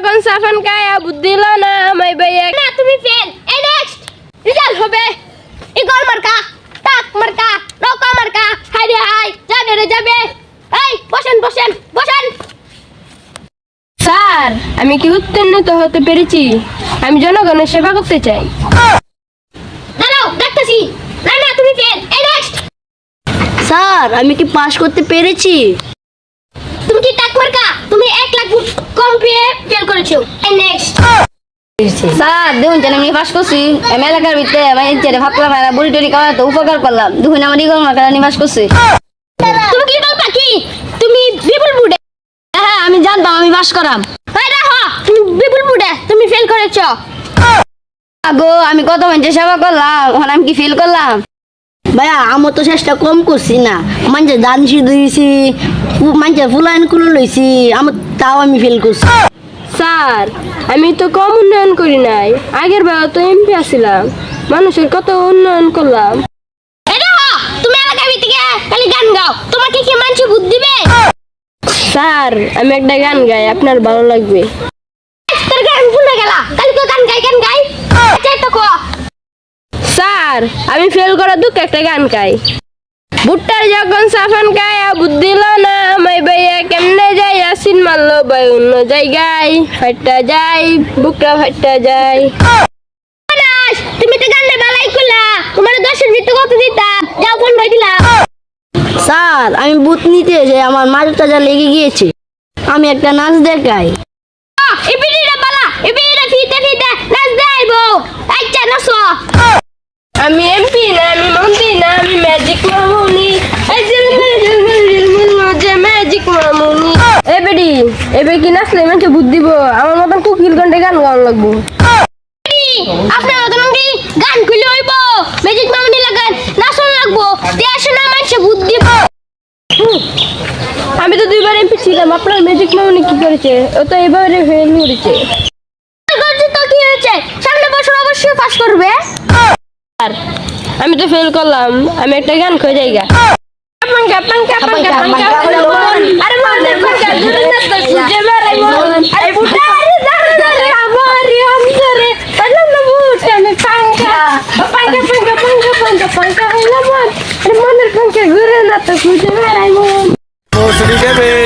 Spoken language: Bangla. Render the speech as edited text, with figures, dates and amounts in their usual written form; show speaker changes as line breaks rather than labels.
যখন সাফান কায়া বুদ্ধি লো না আমায় ভাইয়া
না তুমি ফেল। এই নেক্সট রেজাল্ট হবে ইগল মার্কা, টাক মার্কা, নৌকা মার্কা। হাই রে হাই, যাবে রে যাবে। এই বসেন বসেন বসেন।
স্যার আমি কি উত্তীর্ণ হতে পেরেছি? আমি জনগণের সেবা করতে চাই।
দাঁড়াও দেখতেছি। না না তুমি ফেল। এই নেক্সট
স্যার আমি কি পাশ করতে পেরেছি?
তুমি কি টাক মার্কা? তুমি 1 লাখ ভোট কম পেয়ে ফেল করেছো। এই নেক্সট
স্যার দেখুন জানি আমি পাশ করছি। আমি এলাকার ভিতরে আমি ছেড়ে ভাবলাম বুড়ি টুড়ি খাওয়া তো উপকার করলাম। দেখুন আমার ইগল মার্কা নিবাস করছি।
তুমি কি বল পাখি? তুমি বিপুল বুড়ে।
হ্যাঁ আমি জানতাম আমি পাশ করাম।
এই দেখো তুমি বিপুল বুড়ে, তুমি ফেল করেছো।
আগো আমি কত মানুষের সেবা করলাম, এখন আমি কি ফিল করলাম? ভাইয়া আমার তো চেষ্টা কম করছি না, মানুষের দান সিদ্ধ দিয়েছি, মানুষের ফুলায়ন খুলে লইছি, আমার তাও আমি ফিল করছি।
স্যার আমি তো কম উন্নয়ন করি নাই, আগের বার তো এমপি আসছিলাম, মানুষের কত উন্নয়ন করলাম।
এই দেখো তুমি এলাকার ভিতরে খালি গান গাও, তোমাকে কি মানুষ বুদ্ধি দিবে?
স্যার আমি একটা গান গাই, আপনার ভালো লাগবে।
তোর গান ভুলে গেলা, খালি তো গান গাই। আচ্ছা তো কো।
স্যার আমি ফেল করা দুঃখ একটা গান গাই। ভুট্টার যখন সাফান কায়া বুদ্ধি লো না আমায় ভাইয়া কেমনে যাই আসিন মারলো ভাই অন্য জায়গায় ফাইটা যায় বুকটা ফাইটা যায়।
নাশ, তুমি তো গান বালাই কইলা, তোমার 10 এর ভিতরে কত দিতা? যাও ফোন ভাই দিলা।
স্যার আমি বুথ নিতে এসে আমার মাথাটা যা লেগে গিয়েছে, আমি একটা নাচ দেখাই।
এই বিড়িটা বালা, এই বিড়িটা ফিতে নাচ দেইবো। আচ্ছা নাচো।
আমি এমপি না, আমি মন্ত্রী না, আমি ম্যাজিক মামুনি। এই যে ম্যাজিক মামুনি। এ বেডি এবে কি নাচলে মানুষ বুদ্ধি দিব? আমার মতন কুকিল ঘন্টে গান গাওয়ান লাগবো।
আপনার মতন কি গান খুলে হইব? ম্যাজিক মামুনি লাগান নাচন লাগবো। দেশ না মানুষ বুদ্ধি দিব।
আমি তো 2বার এমপি ছিলাম, আপনার ম্যাজিক মামুনি কি করেছে? ও তো এবারে ফেল করেছে।
তো কি হয়েছে? সামনে বছর অবশ্যই পাস করবে।
আর আমি তো ফেল করলাম, আমি একটা গান খোঁজ জায়গা। পাঙ্কা পাঙ্কা পাঙ্কা পাঙ্কা আরে মনের পাঙ্কা দূরে না তো খুঁজে বেড়াই মন। আরে বুটা আরে দাঁড়া দাঁড়া আমারি অন্তরে পারলাম না বুট আমি পাঙ্কা পাঙ্কা পাঙ্কা পাঙ্কা পাঙ্কা পাঙ্কা হইলাম মন। আরে মনের পাঙ্কা ঘুরে না তো খুঁজে বেড়াই মন।
Mostly, baby.